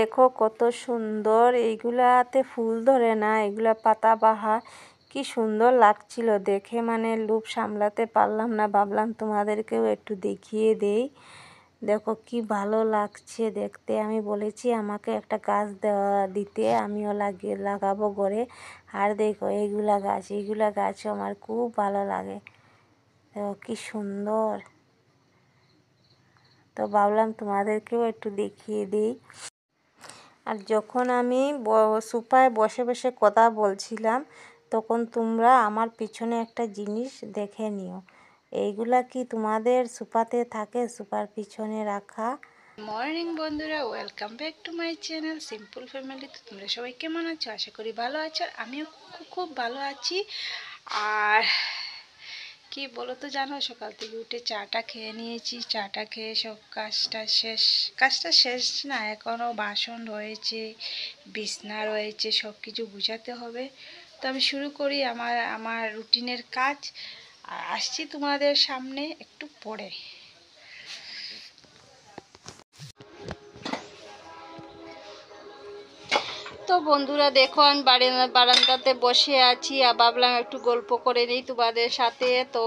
দেখো কত সুন্দর, এইগুলাতে ফুল ধরে না, এগুলা পাতাবাহার। কি সুন্দর লাগছিল দেখে, মানে লোভ সামলাতে পারলাম না, ভাবলাম তোমাদেরকেও একটু দেখিয়ে দেই। দেখো কি ভালো লাগছে দেখতে। আমি বলেছি আমাকে একটা গাছ দিতে, আমিও লাগাবো ঘরে। আর দেখো এইগুলা গাছও আমার খুব ভালো লাগে। দেখো কি সুন্দর। তো ভাবলাম তোমাদেরকেও একটু দেখিয়ে দিই। আর যখন আমি সোফায় বসে বসে কথা বলছিলাম, তখন তোমরা আমার পিছনে একটা জিনিস দেখে নিও। এইগুলা কি তোমাদের সোফাতে থাকে, সোফার পিছনে রাখা? মর্নিং বন্ধুরা, welcome back to my channel simple family. তো তোমরা সবাই কেমন আছো? আশা করি ভালো আছো। আর আমিও খুব ভালো আছি। আর কি বলো তো, জানো, সকাল থেকে উঠে চাটা খেয়ে নিয়েছি। চাটা খেয়ে সব কাজটা শেষ না, এখনও বাসন রয়েছে, বিছনা রয়েছে, সব কিছু গুছাতে হবে। তো আমি শুরু করি আমার রুটিনের কাজ। আর আসছি তোমাদের সামনে একটু পরে। তো বন্ধুরা দেখো, আমি বারান্দাতে বসে আছি আর ভাবলাম একটু গল্প করে নিই তোমাদের সাথে। তো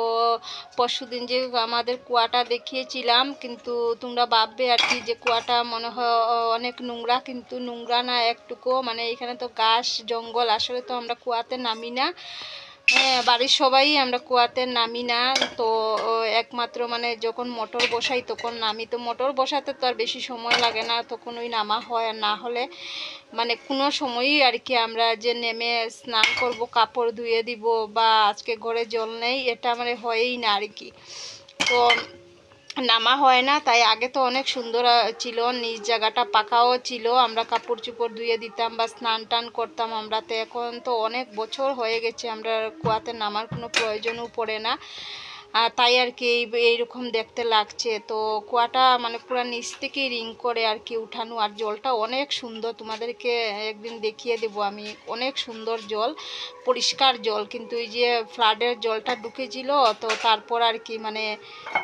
পরশুদিন যে আমাদের কুয়াটা দেখিয়েছিলাম, কিন্তু তোমরা ভাববে আর কি যে কুয়াটা মনে হয় অনেক নোংরা, কিন্তু নোংরা না একটুকু। মানে এখানে তো গাছ জঙ্গল, আসলে তো আমরা কুয়াতে নামি না। হ্যাঁ, বাড়ির সবাই আমরা কুয়াতে নামি না। তো একমাত্র মানে যখন মোটর বসাই তখন নামি। তো মোটর বসাতে তো আর বেশি সময় লাগে না, তখন ওই নামা হয়। আর না হলে মানে কোনো সময়ই আর কি আমরা যে নেমে স্নান করব, কাপড় ধুয়ে দিব বা আজকে ঘরে জল নেই, এটা মানে হয়ই না আর কি। তো নামা হয় না। তাই আগে তো অনেক সুন্দর ছিল, নিজ জায়গাটা পাকাও ছিল, আমরা কাপড় চোপড় ধুয়ে দিতাম বা স্নান টান করতাম আমরা। তো এখন তো অনেক বছর হয়ে গেছে, আমরা কুয়াতে নামার কোনো প্রয়োজনও পড়ে না। তাই আর কি এইরকম দেখতে লাগছে। তো কুয়াটা মানে পুরো নিচ থেকেই রিং করে আর কি উঠানো। আর জলটা অনেক সুন্দর, তোমাদেরকে একদিন দেখিয়ে দেবো আমি। অনেক সুন্দর জল, পরিষ্কার জল। কিন্তু এই যে ফ্লাডের জলটা ঢুকেছিল, তো তারপর আর কি মানে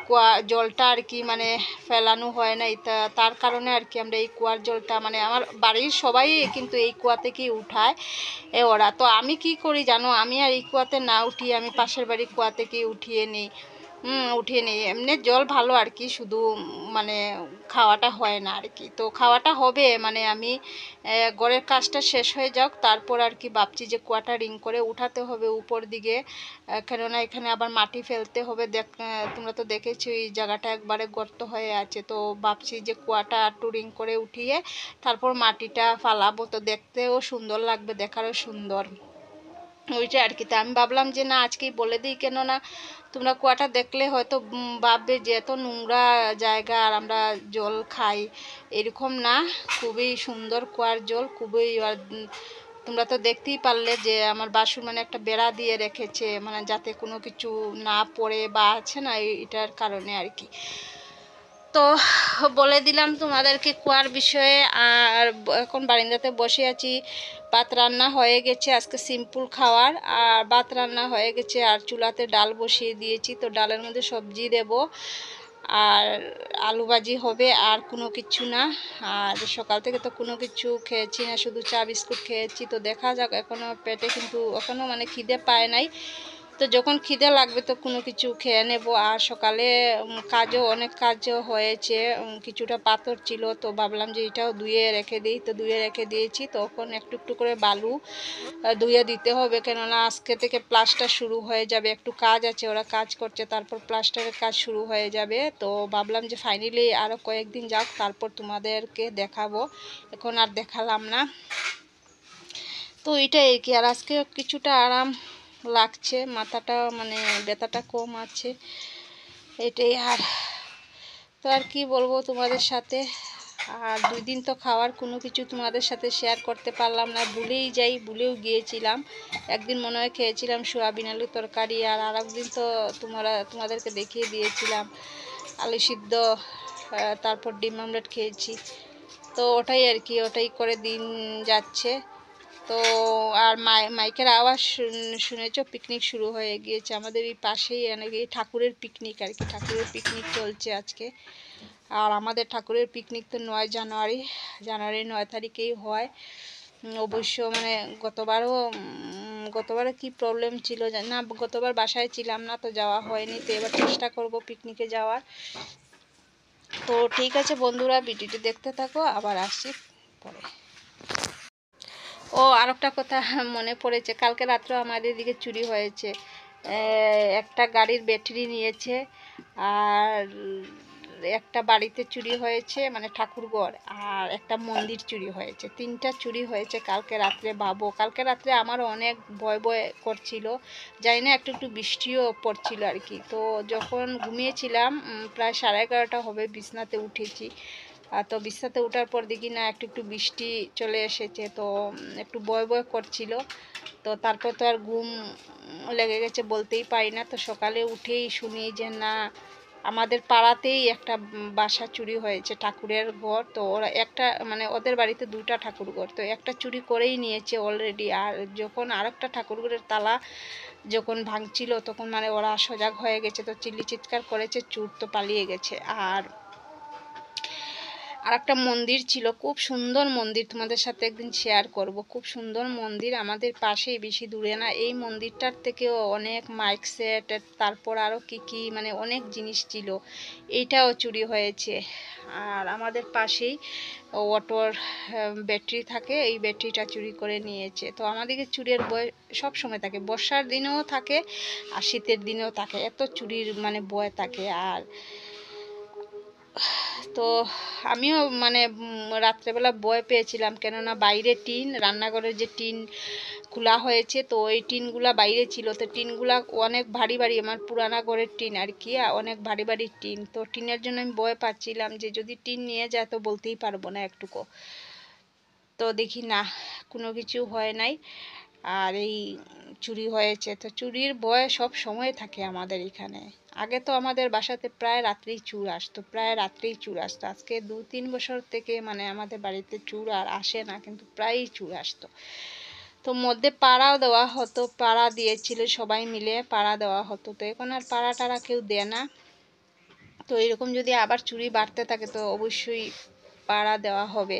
কুয়া জলটা আর কি মানে ফেলানো হয় নাই। তার কারণে আর কি আমরা এই কুয়ার জলটা মানে আমার বাড়ির সবাই কিন্তু এই কুয়া থেকেই উঠায় ওরা। তো আমি কি করি জানো, আমি আর এই কুয়াতে না উঠিয়ে আমি পাশের বাড়ির কুয়া থেকেই উঠিয়ে নিই। উঠিয়ে নিই। এমনি জল ভালো আর কি, শুধু মানে খাওয়াটা হয় না আর কি। তো খাওয়াটা হবে মানে আমি ঘরের কাজটা শেষ হয়ে যাক, তারপর আর কি ভাবছি যে কুয়াটা রিং করে উঠাতে হবে উপর দিকে। কেননা এখানে আবার মাটি ফেলতে হবে। তোমরা তো দেখেছো এই জায়গাটা একবারে গর্ত হয়ে আছে। তো ভাবছি যে কুয়াটা একটু রিং করে উঠিয়ে তারপর মাটিটা ফালাবো, তো দেখতেও সুন্দর লাগবে, দেখারও সুন্দর, ওইটা আর কি। তা আমি ভাবলাম যে না, আজকেই বলে দিই, কেননা তোমরা কুয়াটা দেখলে হয়তো ভাববে যে এত নোংরা জায়গা আর আমরা জল খাই, এরকম না। খুবই সুন্দর কুয়ার জল, খুবই। আর তোমরা তো দেখতেই পারলে যে আমার বাসুর মানে একটা বেড়া দিয়ে রেখেছে, মানে যাতে কোনো কিছু না পড়ে বা আছে না, এটার কারণে আর কি। তো বলে দিলাম তোমাদেরকে কুয়ার বিষয়ে। আর এখন বারান্দাতে বসে আছি। ভাত রান্না হয়ে গেছে, আজকে সিম্পল খাওয়ার। আর ভাত রান্না হয়ে গেছে, আর চুলাতে ডাল বসিয়ে দিয়েছি। তো ডালের মধ্যে সবজি দেব আর আলু ভাজি হবে, আর কোনো কিছু না। আর সকাল থেকে তো কোনো কিছু খেয়েছি না, শুধু চা বিস্কুট খেয়েছি। তো দেখা যাক, এখনও পেটে কিন্তু এখনও মানে খিদে পায় নাই। তো যখন খিদে লাগবে তো কোনো কিছু খেয়ে নেব। আর সকালে অনেক কাজও হয়েছে, কিছুটা পাথর ছিল, তো ভাবলাম যে এটাও ধুয়ে রেখে দিই। তো ধুয়ে রেখে দিয়েছি। তখন একটু একটু করে বালু ধুয়ে দিতে হবে, কেননা আজকে থেকে প্লাস্টার শুরু হয়ে যাবে। একটু কাজ আছে, ওরা কাজ করছে, তারপর প্লাস্টারের কাজ শুরু হয়ে যাবে। তো ভাবলাম যে ফাইনালি আরও কয়েকদিন যাক, তারপর তোমাদেরকে দেখাবো। এখন আর দেখালাম না। তো এটাই আর কি। আর আজকে কিছুটা আরাম লাগছে, মাথাটা মানে ব্যথাটা কম আছে, এটাই। আর তো আর কি বলবো তোমাদের সাথে। আর 2 দিন তো খাওয়ার কোনো কিছু তোমাদের সাথে শেয়ার করতে পারলাম না, ভুলেও গিয়েছিলাম। একদিন মনে হয় খেয়েছিলাম সোয়াবিন আলু তরকারি, আর একদিন তো তোমাদেরকে দেখিয়ে দিয়েছিলাম আলু সিদ্ধ, তারপর ডিম আমলেট খেয়েছি। তো ওটাই আর কি, ওটাই করে দিন যাচ্ছে। তো আর মাইকের আওয়াজ শুনেছ, পিকনিক শুরু হয়ে গিয়েছে আমাদের এই পাশেই, অনেক ঠাকুরের পিকনিক আর কি, ঠাকুরের পিকনিক চলছে আজকে। আর আমাদের ঠাকুরের পিকনিক তো 9 জানুয়ারি, জানুয়ারির 9 তারিখেই হয়। অবশ্য মানে গতবারও কি প্রবলেম ছিল জানি না, গতবার বাসায় ছিলাম না তো যাওয়া হয়নি, তো এবার চেষ্টা করব পিকনিকে যাওয়ার। তো ঠিক আছে বন্ধুরা, ভিডিওটি দেখতে থাকো, আবার আসছি পরে। ও আর একটা কথা মনে পড়েছে, কালকে রাত্রে আমাদের এদিকে চুরি হয়েছে। একটা গাড়ির ব্যাটারি নিয়েছে, আর একটা বাড়িতে চুরি হয়েছে, মানে ঠাকুরঘর, আর একটা মন্দির চুরি হয়েছে। 3টা চুরি হয়েছে কালকে রাত্রে। ভাবো, কালকে রাত্রে আমার অনেক ভয় ভয় করছিল, জানি না একটু একটু বৃষ্টিও পড়ছিল আর কি। তো যখন ঘুমিয়েছিলাম প্রায় 11:30 হবে, বিছনাতে উঠেছি। তো বিছনাতে ওঠার পর দেখি না একটু একটু বৃষ্টি চলে এসেছে, তো একটু ভয় ভয় করছিল। তো তারপর তো আর ঘুম লেগে গেছে বলতেই পারি না। তো সকালে উঠেই শুনি যে না, আমাদের পাড়াতেই একটা বাসা চুরি হয়েছে, ঠাকুরের ঘর। তো ওরা একটা মানে ওদের বাড়িতে 2টা ঠাকুর ঘর, তো একটা চুরি করেই নিয়েছে অলরেডি। আর যখন আরেকটা ঠাকুর ঘরের তালা যখন ভাঙছিল তখন মানে ওরা সজাগ হয়ে গেছে, তো চিৎকার করেছে, চোর তো পালিয়ে গেছে। আর একটা মন্দির ছিল, খুব সুন্দর মন্দির, তোমাদের সাথে একদিন শেয়ার করব। খুব সুন্দর মন্দির, আমাদের পাশেই, বেশি দূরে না। এই মন্দিরটার থেকেও অনেক মাইক সেট, তারপর আরও কি মানে অনেক জিনিস ছিল, এইটাও চুরি হয়েছে। আর আমাদের পাশেই অটোর ব্যাটারি থাকে, এই ব্যাটারিটা চুরি করে নিয়েছে। তো আমাদেরকে চুরির ভয় সব সময় থাকে, বর্ষার দিনেও থাকে আর শীতের দিনেও থাকে, এত চুরির মানে ভয় থাকে। আর তো আমিও মানে রাত্রেবেলা ভয় পেয়েছিলাম, কেননা বাইরে টিন, রান্নাঘরের যে টিন খোলা হয়েছে, তো ওই টিনগুলা বাইরে ছিল। তো টিনগুলা অনেক ভারী ভারী, আমার পুরানা ঘরের টিন আর কি, অনেক ভারী ভারী টিন। তো টিনের জন্য আমি ভয় পাচ্ছিলাম যে যদি টিন নিয়ে যায় তো বলতেই পারবো না একটুকু। তো দেখি না, কোনো কিছু হয় নাই। আর এই চুরি হয়েছে, তো চুরির ভয় সব সময় থাকে আমাদের এখানে। আগে তো আমাদের বাসাতে প্রায় রাত্রেই চোর আসতো, প্রায় রাত্রেই চোর আসতো। আজকে 2-3 বছর থেকে মানে আমাদের বাড়িতে চোর আর আসে না, কিন্তু প্রায়ই চোর আসতো। তো মধ্যে পাড়াও দেওয়া হতো, পাড়া দিয়েছিল সবাই মিলে, পাড়া দেওয়া হতো। তো এখন আর পাড়া টাড়া কেউ দেয় না। তো এরকম যদি আবার চুরি বাড়তে থাকে তো অবশ্যই পাড়া দেওয়া হবে।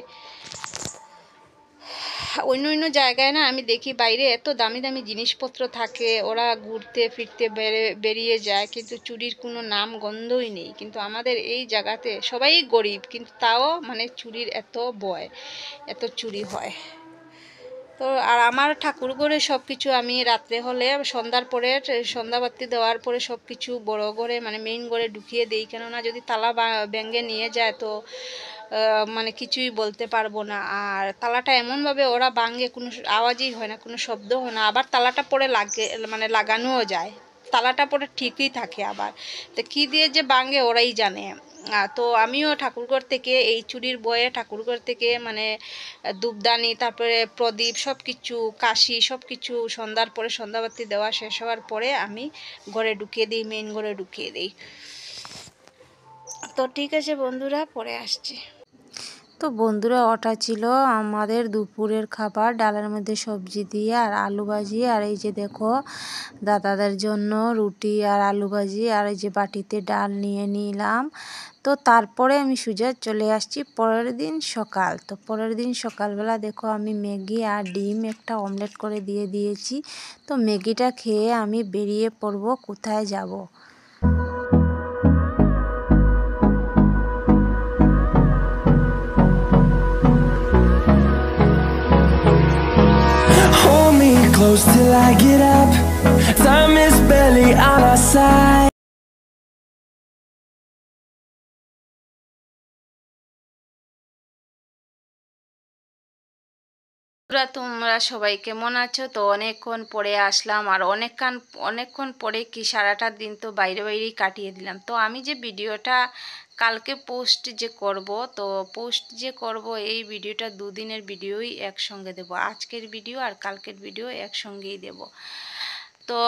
অন্য অন্য জায়গায় না আমি দেখি বাইরে এত দামি দামি জিনিসপত্র থাকে, ওরা ঘুরতে ফিরতে বেরিয়ে যায়, কিন্তু চুরির কোনো নাম গন্ধই নেই। কিন্তু আমাদের এই জায়গাতে সবাই গরিব, কিন্তু তাও মানে চুরির এত ভয়, এত চুরি হয়। তো আর আমার ঠাকুর ঘরে সব কিছু আমি রাত্রে হলে সন্ধ্যার পরে, সন্ধ্যাবাতি দেওয়ার পরে সব কিছু বড় ঘরে মানে মেইন ঘরে ঢুকিয়ে দিই, কেননা যদি তালা ভেঙে নিয়ে যায় তো মানে কিছুই বলতে পারবো না। আর তালাটা এমনভাবে ওরা ভাঙে, কোনো আওয়াজই হয় না, কোনো শব্দ হয় না। আবার তালাটা পরে মানে লাগানোও যায়, তালাটা পরে ঠিকই থাকে। আবার তো কী দিয়ে যে ভাঙে ওরাই জানে। তো আমিও ঠাকুরঘর থেকে এই চুরির ভয়ে ঠাকুরঘর থেকে মানে ধূপদানি, তারপরে প্রদীপ, সব কিছু, কাশি, সব কিছু সন্ধ্যার পরে, সন্ধ্যাবাতি দেওয়া শেষ হওয়ার পরে আমি ঘরে ঢুকিয়ে দিই, মেইন ঘরে ঢুকিয়ে দিই। তো ঠিক আছে বন্ধুরা, পরে আসছি। তো বন্ধুরা, ওটা ছিল আমাদের দুপুরের খাবার, ডালের মধ্যে সবজি দিয়ে আর আলু ভাজি। আর এই যে দেখো দাদাদের জন্য রুটি আর আলু ভাজি, আর এই যে বাটিতে ডাল নিয়ে নিলাম। তো তারপরে আমি সোজা চলে আসছি পরের দিন সকাল। তো পরের দিন সকালবেলা দেখো আমি ম্যাগি আর ডিম একটা অমলেট করে দিয়ে দিয়েছি। তো ম্যাগিটা খেয়ে আমি বেরিয়ে পড়ব কোথায় যাব। Hold me close till I get up. Time is barely on our side. তোমরা সবাই কেমন আছো? তো অনেকক্ষণ পরে আসলাম, আর অনেকক্ষণ পরে কি সারাটা দিন তো বাইরে বাইরেই কাটিয়ে দিলাম। তো আমি যে ভিডিওটা কালকে পোস্ট যে করব, তো পোস্ট যে করব এই ভিডিওটা 2 দিনের ভিডিওই একসঙ্গে দেব, আজকের ভিডিও আর কালকের ভিডিও একসঙ্গেই দেব। তো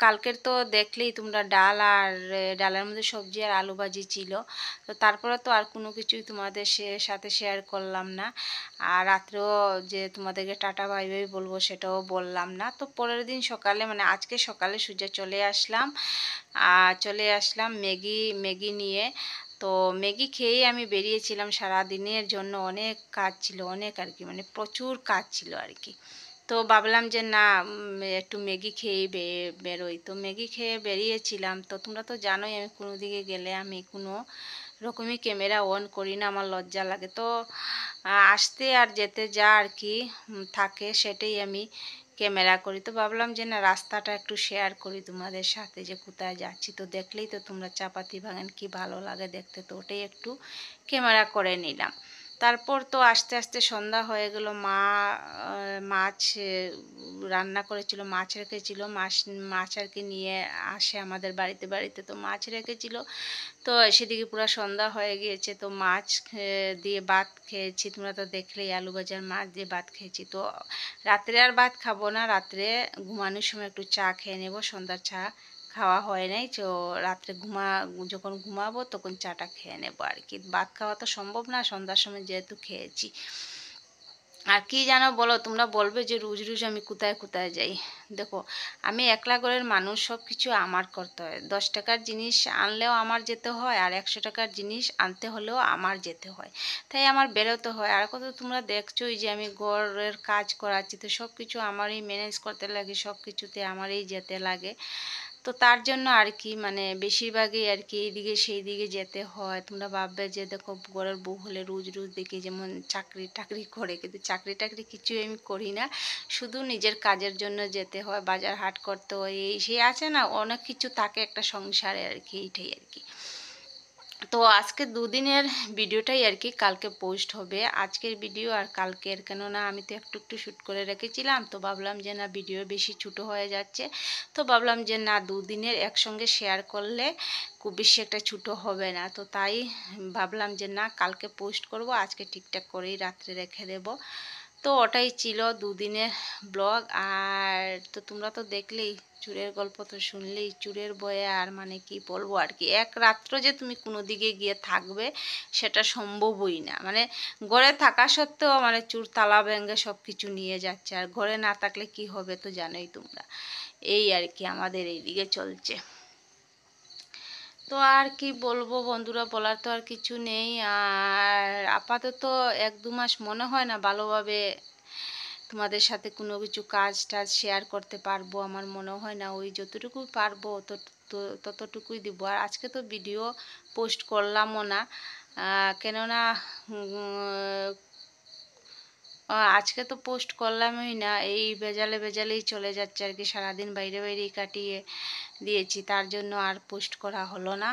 কালকের তো দেখলেই তোমরা, ডাল আর ডালের মধ্যে সবজি আর আলু ভাজি ছিল। তো তারপরে তো আর কোনো কিছুই তোমাদের সাথে শেয়ার করলাম না। আর রাত্রেও যে তোমাদেরকে টাটা বাই বাই বলবো সেটাও বললাম না। তো পরের দিন সকালে মানে আজকে সকালে সোজা চলে আসলাম ম্যাগি নিয়ে। তো তো ম্যাগি খেয়েই আমি বেরিয়েছিলাম। সারা দিনের জন্য অনেক কাজ ছিল, অনেক আর কি, মানে প্রচুর কাজ ছিল আর কি। তো ভাবলাম যে না একটু ম্যাগি খেয়েই বেরোই। তো ম্যাগি খেয়ে বেরিয়েছিলাম। তো তোমরা তো জানোই আমি কোনো দিকে গেলে আমি কোনো রকমই ক্যামেরা অন করি না, আমার লজ্জা লাগে। তো আসতে আর যেতে যা আর কি থাকে সেটাই আমি ক্যামেরা করি। তো ভাবলাম যে না রাস্তাটা একটু শেয়ার করি তোমাদের সাথে, যে কোথায় যাচ্ছি। তো দেখলেই তো তোমরা চাপাতি বাগান কি ভালো লাগে দেখতে, তো ওটাই একটু ক্যামেরা করে নিলাম। তারপর তো আস্তে আস্তে সন্ধ্যা হয়ে গেল। মা মাছ রান্না করেছিল, মাছ রেখেছিল, মাছ আর কি নিয়ে আসে আমাদের বাড়িতে। তো মাছ রেখেছিল। তো সেদিকে পুরো সন্ধ্যা হয়ে গিয়েছে। তো মাছ দিয়ে ভাত খেয়েছি, তোমরা তো দেখলেই আলু ভাজার মাছ দিয়ে ভাত খেয়েছি। তো রাত্রে আর ভাত খাবো না, রাত্রে ঘুমানোর সময় একটু চা খেয়ে নেব। সন্ধ্যার চা খাওয়া হয় নাই, তো রাত্রে যখন ঘুমাবো তখন চাটা খেয়ে নেবো আর কি। ভাত খাওয়া তো সম্ভব না সন্ধ্যার সময় যেহেতু খেয়েছি। আর কি জানো বলো, তোমরা বলবে যে রোজ রোজ আমি কোথায় কোথায় যাই। দেখো আমি একলা ঘরের মানুষ, সব কিছু আমার করতে হয়। 10 টাকার জিনিস আনলেও আমার যেতে হয়, আর 100 টাকার জিনিস আনতে হলেও আমার যেতে হয়, তাই আমার বেরোতে হয়। আর কত তোমরা দেখছোই যে আমি ঘরের কাজ করাচ্ছি, তো সব কিছু আমারই ম্যানেজ করতে লাগে, সব কিছুতে আমারই যেতে লাগে। তো তার জন্য আর কি মানে বেশিরভাগই আর কি এইদিকে সেই দিকে যেতে হয়। তোমরা ভাববে যে দেখো ঘরের বউ হলে রোজ রোজ দেখি যেমন চাকরি টাকরি করে, কিন্তু চাকরি টাকরি কিছুই আমি করি না, শুধু নিজের কাজের জন্য যেতে হয়, বাজার হাট করতে হয়, এই সেই আছে না অনেক কিছু থাকে একটা সংসারে আর কি, এইটাই আর কি। তো আজকে দুদিনের ভিডিওটাই আর কি কালকে পোস্ট হবে, আজকের ভিডিও আর কালকের। কেননা আমি তো একটু একটু শ্যুট করে রেখেছিলাম, তো ভাবলাম যে না ভিডিও বেশি ছোটো হয়ে যাচ্ছে, তো ভাবলাম যে না দুদিনের একসঙ্গে শেয়ার করলে খুব বেশি একটা ছোটো হবে না। তো তাই ভাবলাম যে না কালকে পোস্ট করব, আজকে ঠিকঠাক করেই রাত্রে রেখে দেব। তো ওটাই ছিল দুদিনের ব্লগ। আর তো তোমরা তো দেখলেই চুরের গল্প তো শুনলেই, চুরের বয়ে আর মানে কি বলবো আর কি, এক রাত্র যে তুমি কোনো দিকে গিয়ে থাকবে সেটা সম্ভবই না। মানে ঘরে থাকা সত্ত্বেও মানে চুর তালা ভেঙে সব কিছু নিয়ে যাচ্ছে, আর ঘরে না থাকলে কি হবে তো জানোই তোমরা। এই আর কি আমাদের এইদিকে চলছে। তো আর কি বলবো বন্ধুরা, বলার তো আর কিছু নেই। আর আপাতত 1-2 মাস মনে হয় না ভালোভাবে তোমাদের সাথে কোনো কিছু কাজ টাজ শেয়ার করতে পারবো, আমার মনে হয় না। ওই যতটুকুই পারবো ততটুকুই দিব। আর আজকে তো ভিডিও পোস্ট করলামও না, কেননা আজকে তো পোস্ট করলামই না, এই ভেজালেই চলে যাচ্ছে আর কি। সারাদিন বাইরেই কাটিয়ে দিয়েছি, তার জন্য আর পোস্ট করা হলো না।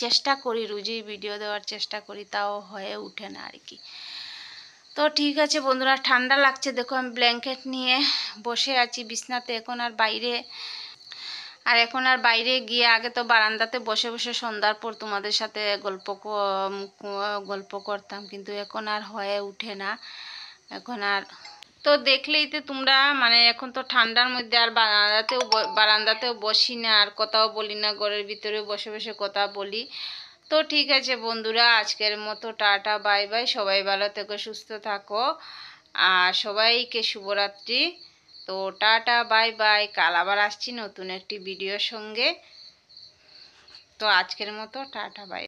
চেষ্টা করি রোজই ভিডিও দেওয়ার চেষ্টা করি, তাও হয়ে ওঠে না আর কি। তো ঠিক আছে বন্ধুরা, ঠান্ডা লাগছে, দেখো আমি ব্ল্যাঙ্কেট নিয়ে বসে আছি বিছনাতে। এখন আর বাইরে গিয়ে, আগে তো বারান্দাতে বসে বসে সন্ধ্যার পর তোমাদের সাথে গল্প করতাম, কিন্তু এখন আর হয়ে ওঠে না। এখন আর তো দেখলেই তো তোমরা, মানে এখন তো ঠান্ডার মধ্যে আর বারান্দাতেও বসি না, আর কথাও বলি না, ঘরের ভিতরে বসে বসে কথা বলি। তো ঠিক আছে বন্ধুরা, আজকের মতো টাটা বাই বাই, সবাই ভালো থেকো, সুস্থ থাকো, আর সবাইকে শুভরাত্রি। তো টাটা বাই বাই, কাল আবার আসছি নতুন একটি ভিডিওর সঙ্গে। তো আজকের মতো টাটা বাই।